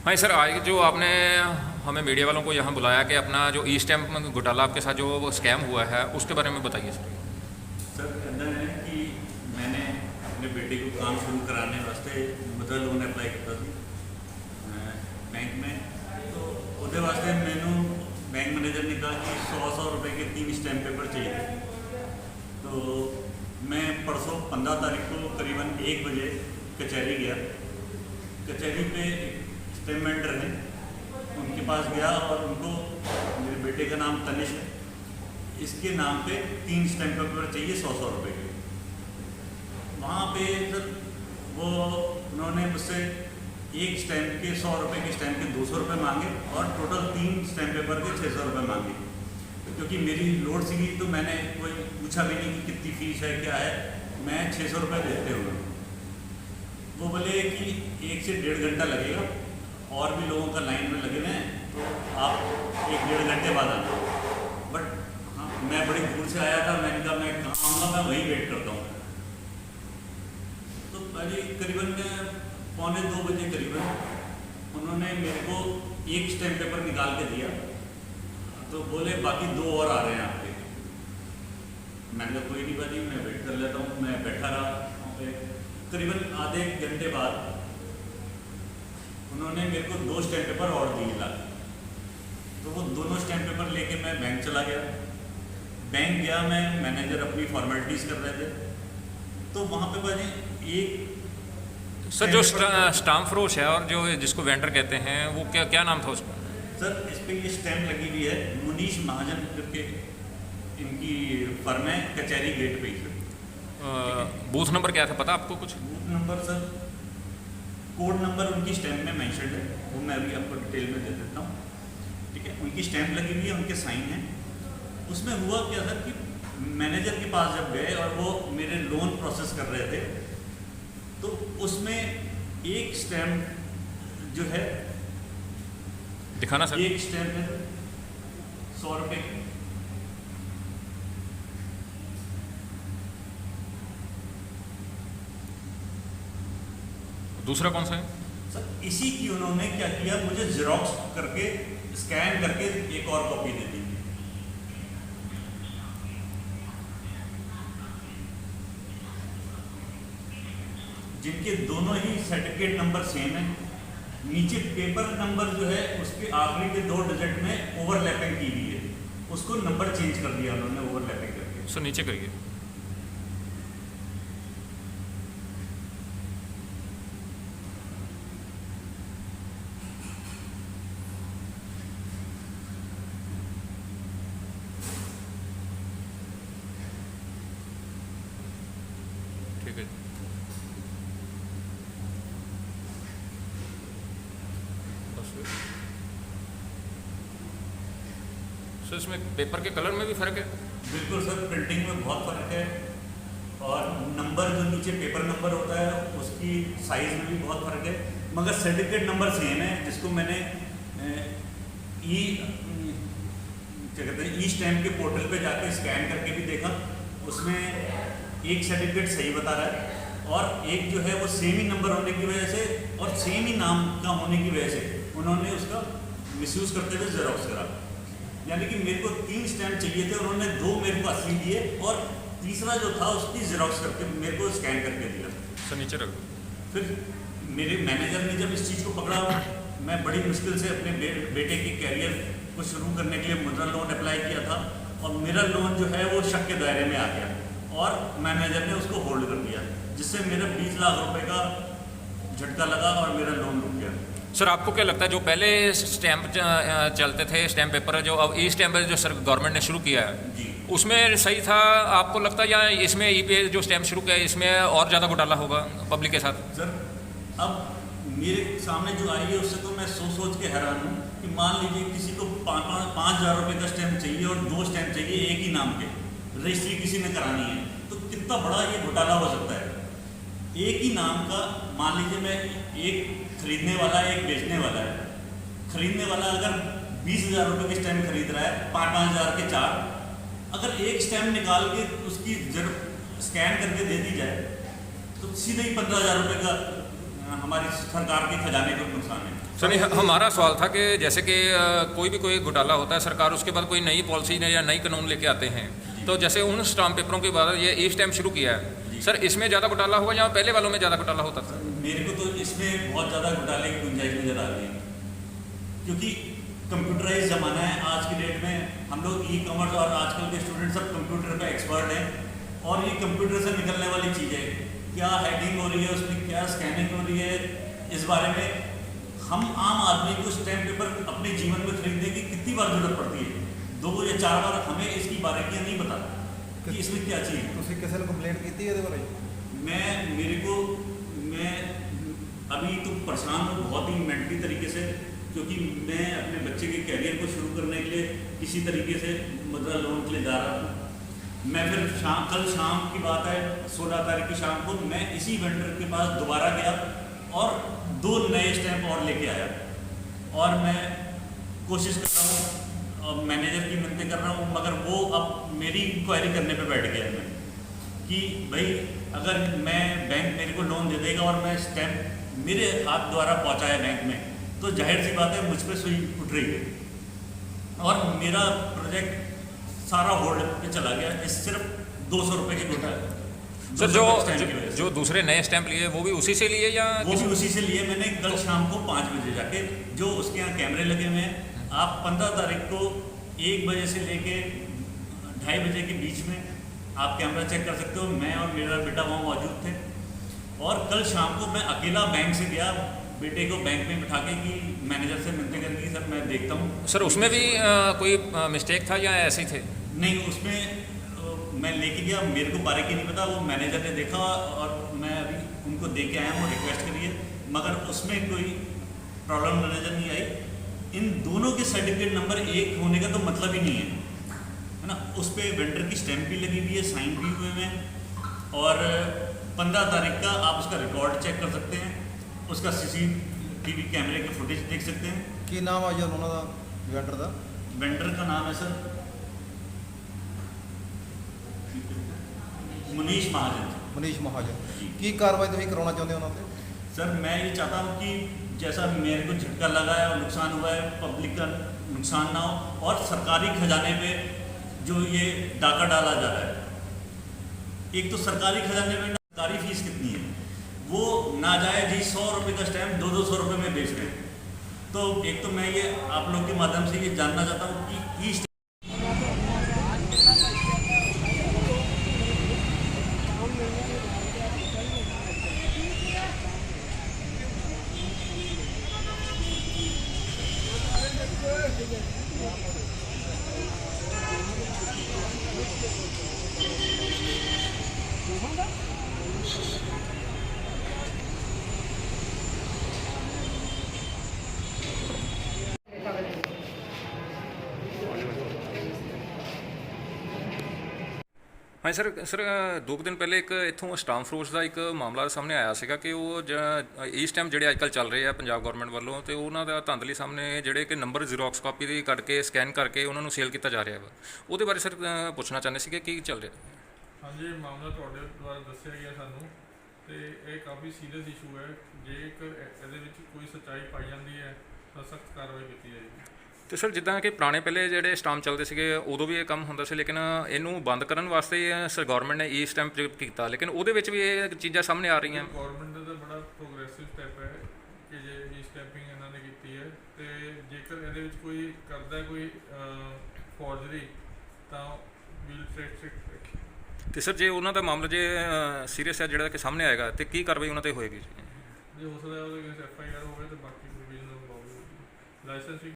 हाँ सर, आज जो आपने हमें मीडिया वालों को यहाँ बुलाया कि अपना जो ई स्टैम्प घोटाला आपके साथ जो स्कैम हुआ है उसके बारे में बताइए सर। सर कहना है कि मैंने अपने बेटे को काम शुरू कराने वास्ते मुद्रा लोन अप्लाई किया सी बैंक में। तो उसके वास्ते मैनू बैंक मैनेजर ने कहा कि 100 रुपए के 3 स्टैम्प पेपर चाहिए। तो मैं परसों 15 तारीख को करीबन 1 बजे कचहरी गया। कचहरी पे स्टैम्प वेंडर है, उनके पास गया और उनको मेरे बेटे का नाम तनिष है, इसके नाम पे 3 स्टैम्प पेपर चाहिए 100 रुपए के। वहाँ पे सर वो उन्होंने मुझसे एक स्टैम्प के 100 रुपए के स्टैम्प के 200 रुपये मांगे और टोटल 3 स्टैम्प पेपर के 600 रुपये मांगे। क्योंकि मेरी लोड सी तो मैंने कोई पूछा भी नहीं कि कितनी फीस है क्या है, मैं 600 रुपये देते हुए। वो बोले कि 1 से 1.5 घंटा लगेगा और भी लोगों का लाइन में लगे हुए हैं, तो आप 1-1.5 घंटे बाद आना। बट हाँ, मैं बड़ी दूर से आया था, मैंने कहा मैं कहाँ आऊँगा, मैं वहीं वेट करता हूँ। तो अभी करीबन 1:45 बजे करीबन उन्होंने मेरे को एक स्टैम्प पेपर निकाल के दिया। तो बोले बाकी 2 और आ रहे हैं आपके। मैंने कहा कोई नहीं भाई, मैं वेट कर लेता हूँ। मैं बैठा रहा वहाँ पे। करीबन आधे घंटे बाद उन्होंने मेरे को 2 स्टैम्प पेपर और दिए ला। तो वो दोनों स्टैम्प पेपर लेके मैं बैंक चला गया। बैंक गया मैं, मैनेजर अपनी फॉर्मेलिटीज़ कर रहे थे। तो वहाँ पे भाई एक सर जो स्टाम्प फरोश है और जो जिसको वेंडर कहते हैं वो क्या नाम था उसका? सर इस पर ये स्टैम्प लगी हुई है, मुनीश महाजन करके इनकी फर्म है, कचहरी गेट पे ही। बूथ नंबर क्या था पता आपको कुछ? Booth number sir, code number उनकी स्टैम्प में मेंशन है, वो मैं अभी आपको डिटेल में दे देता हूँ। ठीक है, उनकी स्टैम्प लगी हुई है, उनके साइन हैं। उसमें हुआ क्या था कि मैनेजर के पास जब गए और वो मेरे लोन प्रोसेस कर रहे थे, तो उसमें एक स्टैम्प जो है, दिखाना सर। एक स्टैम्प है 100 रुपये की। दूसरा कौन सा है? सर इसी की उन्होंने क्या किया, मुझे जेरोक्स करके स्कैन करके एक और कॉपी दे दी। जिनके दोनों ही सर्टिफिकेट नंबर सेम है। नीचे पेपर नंबर जो है उसके आखिरी के 2 डिजिट में ओवरलैपिंग की हुई है, उसको नंबर चेंज कर दिया उन्होंने ओवरलैपिंग करके। सर नीचे करिए। ठीक है। सर इसमें पेपर के कलर में भी फ़र्क है? बिल्कुल सर, प्रिंटिंग में बहुत फ़र्क है और नंबर जो नीचे पेपर नंबर होता है उसकी साइज़ में भी बहुत फ़र्क है। मगर सर्टिफिकेट नंबर सेम है, जिसको मैंने क्या कहते हैं ई स्टैम्प के पोर्टल पे जाके स्कैन करके भी देखा। उसमें एक सर्टिफिकेट सही बता रहा है और एक जो है वो सेम ही नंबर होने की वजह से और सेम ही नाम का होने की वजह से उन्होंने उसका मिसयूज़ करते हुए जेरोक्स करा। यानी कि मेरे को 3 स्टैम्प चाहिए थे, उन्होंने 2 मेरे को असली दिए और तीसरा जो था उसकी जेरोक्स करके मेरे को स्कैन करके दिया। सर नीचे रख दो। फिर मेरे मैनेजर ने जब इस चीज़ को पकड़ा, मैं बड़ी मुश्किल से अपने बेटे के कैरियर को शुरू करने के लिए मुद्रा लोन अप्लाई किया था और मेरा लोन जो है वो शक के दायरे में आ गया और मैनेजर ने उसको होल्ड कर दिया, जिससे मेरा 20 लाख रुपए का झटका लगा और मेरा लोन रुक गया। सर आपको क्या लगता है जो पहले स्टैम्प चलते थे, स्टैम्प पेपर जो अब ई स्टैम्प जो सर गवर्नमेंट ने शुरू किया है जी, उसमें सही था आपको लगता है, या इसमें ई पे जो स्टैम्प शुरू किया है इसमें और ज़्यादा घोटाला होगा पब्लिक के साथ? सर अब मेरे सामने जो आई है उससे तो मैं सोच के हैरान हूँ कि मान लीजिए किसी को 5,000 रुपये का स्टैम्प चाहिए और 2 स्टैम्प चाहिए एक ही नाम के, रजिस्ट्री किसी ने करानी है, तो कितना बड़ा ये घोटाला हो सकता है। एक ही नाम का, मान लीजिए मैं एक खरीदने वाला है एक बेचने वाला है। खरीदने वाला अगर 20,000 रुपये के स्टैम्प खरीद रहा है, 5,000 के 4, अगर एक स्टैम्प निकाल के उसकी स्कैन करके दे दी जाए तो सीधे ही 15,000 रुपये का हमारी सरकार के खजाने को नुकसान है। सर नहीं, हमारा सवाल था कि जैसे कि कोई घोटाला होता है, सरकार उसके बाद कोई नई पॉलिसी या नई कानून लेके आते हैं, तो जैसे उन स्टाम्प पेपरों के बाद ये ई स्टैम्प शुरू किया है, सर इसमें ज़्यादा घोटाला हुआ या पहले वालों में ज़्यादा घोटाला होता था? मेरे को तो इसमें बहुत ज़्यादा घोटाले की गुंजाइश नज़र आ रही है, क्योंकि कंप्यूटराइज ज़माना है आज की डेट में। हम लोग ई कॉमर्स और आजकल के स्टूडेंट सब कंप्यूटर का एक्सपर्ट हैं, और ये कंप्यूटर से निकलने वाली चीज़ है, क्या हैकिंग हो रही है उसमें, क्या स्कैनिंग हो रही है, इस बारे में हम आम आदमी को स्टैम्प पेपर अपने जीवन में खरीदने की कितनी बार जरूरत पड़ती है, 2 या 4 बार। हमें इसकी बारीकियाँ नहीं पता कि इसमें क्या चीज़ है। ਤੁਸੀਂ ਕਿਸੇ ਨੂੰ ਕੰਪਲੇਂਟ ਕੀਤੀ ਇਹਦੇ ਬਾਰੇ? मैं अभी तो परेशान हूँ बहुत ही मेंटली तरीके से, क्योंकि मैं अपने बच्चे के कैरियर को शुरू करने के लिए किसी तरीके से मुद्रा लोन के लिए जा रहा हूँ। मैं फिर कल शाम की बात है, 16 तारीख की शाम को मैं इसी वेंडर के पास दोबारा गया और 2 नए स्टैम्प और लेके आया, और मैं कोशिश कर रहा हूँ, मैनेजर की मिन्नतें कर रहा हूँ, मगर वो अब मेरी इंक्वायरी करने पे बैठ गया है कि भाई अगर मैं बैंक मेरे को लोन दे देगा और मैं स्टैम्प मेरे हाथ द्वारा पहुँचाया बैंक में, तो जाहिर सी बात है मुझ पर सुई उठ रही है, और मेरा प्रोजेक्ट सारा होल्ड पे चला गया इस सिर्फ 200 रुपये के घोटाले। सर जो दूसरे नए स्टैंप लिए वो भी उसी से लिए या वो भी उसी से लिए मैंने कल शाम को 5 बजे जाके, जो उसके यहाँ कैमरे लगे हुए हैं, आप 15 तारीख को 1 बजे से लेके 2:30 बजे के बीच में आप कैमरा चेक कर सकते हो। मैं और मेरा बेटा वहाँ मौजूद थे, और कल शाम को मैं अकेला बैंक से गया, बेटे को बैंक में बिठा के कि मैनेजर से मिलते करके सर मैं देखता हूँ। सर उसमें भी कोई मिस्टेक था या ऐसे ही थे? नहीं, उसमें मैं लेके गया, मेरे को बारीकी नहीं पता, वो मैनेजर ने देखा और मैं अभी उनको दे के आया हूँ, रिक्वेस्ट करिए, मगर उसमें कोई प्रॉब्लम नजर नहीं आई। इन दोनों के सर्टिफिकेट नंबर 1 होने का तो मतलब ही नहीं है ना। उस पर वेंडर की स्टैंप भी लगी हुई है, साइन भी हुए हैं, और 15 तारीख का आप उसका रिकॉर्ड चेक कर सकते हैं, उसका CCTV कैमरे के फुटेज देख सकते हैं। ਕੀ ਨਾਮ ਆ ਜੀ ਉਹਨਾਂ ਦਾ ਵੈਂਡਰ ਦਾ? वेंडर का नाम है सर मुनीश महाजन। ਮਨੀਸ਼ ਮਹਾਜਨ। ਕੀ ਕਾਰਵਾਈ ਤੁਸੀਂ ਕਰਾਉਣਾ ਚਾਹੁੰਦੇ ਹੋ ਉਹਨਾਂ ਤੇ? सर मैं ये चाहता हूँ कि जैसा मेरे को झटका लगा है और नुकसान हुआ है, पब्लिक का नुकसान ना हो, और सरकारी खजाने पे जो ये डाका डाला जा रहा है, एक तो सरकारी खजाने में सरकारी फीस कितनी है, वो नाजायज ही 100 रुपये का स्टैम्प 200-200 रुपये में बेच रहे हैं। तो एक तो मैं ये आप लोग के माध्यम से ये जानना चाहता हूँ कि ई हाँ सर 2 ਦਿਨ ਪਹਿਲੇ ਇੱਕ ਇੱਥੋਂ ਸਟਾਂਪ ਫਰੋਸ਼ ਦਾ ਇੱਕ ਮਾਮਲਾ ਸਾਹਮਣੇ ਆਇਆ ਸੀਗਾ ਕਿ ਉਹ ਈ ਸਟੈਂਪ ਜਿਹੜੇ ਅੱਜ ਕੱਲ੍ਹ ਚੱਲ ਰਹੇ ਆ ਪੰਜਾਬ ਗਵਰਨਮੈਂਟ ਵੱਲੋਂ, ਤੇ ਉਹਨਾਂ ਦਾ ਧਾਂਦਲੀ ਸਾਹਮਣੇ ਜਿਹੜੇ ਕਿ ਨੰਬਰ ਜ਼ੀਰੋਕਸ ਕਾਪੀ ਦੀ ਕੱਢ ਕੇ ਸਕੈਨ ਕਰਕੇ ਉਹਨਾਂ ਨੂੰ ਸੇਲ ਕੀਤਾ ਜਾ ਰਿਹਾ ਵਾ, ਉਹਦੇ ਬਾਰੇ ਸਰ ਪੁੱਛਣਾ ਚਾਹੁੰਦੇ ਸੀਗੇ ਕੀ ਚੱਲ ਰਿਹਾ? ਹਾਂਜੀ, ਇਹ ਮਾਮਲਾ ਤੁਹਾਡੇ ਦੁਆਰਾ ਦੱਸਿਆ ਗਿਆ ਸਾਨੂੰ, ਤੇ ਇਹ ਕਾਫੀ ਸੀਰੀਅਸ ਇਸ਼ੂ ਹੈ। ਜੇਕਰ ਇਹਦੇ ਵਿੱਚ ਕੋਈ ਸੱਚਾਈ ਪਾਈ ਜਾਂਦੀ ਹੈ ਤਾਂ ਸਖਤ ਕਾਰਵਾਈ ਕੀਤੀ ਜਾਏਗੀ। ਤੇ ਸਰ ਜਿੱਦਾਂ ਕਿ ਪੁਰਾਣੇ ਪਹਿਲੇ ਜਿਹੜੇ ਸਟਾਂਪ ਚੱਲਦੇ ਸੀਗੇ ਉਦੋਂ ਵੀ ਇਹ ਕੰਮ ਹੁੰਦਾ ਸੀ, ਲੇਕਿਨ ਇਹਨੂੰ ਬੰਦ ਕਰਨ ਵਾਸਤੇ ਸਰ ਗਵਰਨਮੈਂਟ ਨੇ ਈ ਸਟੈਂਪ ਕੀਤਾ, ਲੇਕਿਨ ਉਹਦੇ ਵਿੱਚ ਵੀ ਇਹ ਚੀਜ਼ਾਂ ਸਾਹਮਣੇ ਆ ਰਹੀਆਂ। ਗਵਰਨਮੈਂਟ ਦਾ ਬੜਾ ਪ੍ਰੋਗਰੈਸਿਵ ਸਟੈਪ ਹੈ ਕਿ ਜੇ ਈ ਸਟੈਂਪਿੰਗ ਇਹਨਾਂ ਨੇ ਕੀਤੀ ਹੈ, ਤੇ ਜੇਕਰ ਇਹਦੇ ਵਿੱਚ ਕੋਈ ਕਰਦਾ ਕੋਈ ਫੋਰਜਰੀ ਤਾਂ ਵੀਲ ਸਟ੍ਰਿਕਟ ਰੱਖੀ। ਤੇ ਸਰ ਜੇ ਉਹਨਾਂ ਦਾ ਮਾਮਲਾ ਜੇ ਸੀਰੀਅਸ ਹੈ ਜਿਹੜਾ ਕਿ ਸਾਹਮਣੇ ਆਏਗਾ, ਤੇ ਕੀ ਕਾਰਵਾਈ ਉਹਨਾਂ ਤੇ ਹੋਏਗੀ? ਜੇ ਹੋ ਸਕਦਾ ਉਹਦੇ ਅਗੇਂਸਟ FIR ਹੋਵੇ ਤਾਂ ਬਾਕੀ ਪ੍ਰੋਵੀਜ਼ਨ ਹੋਵੇ। ਲਾਇਸੈਂਸ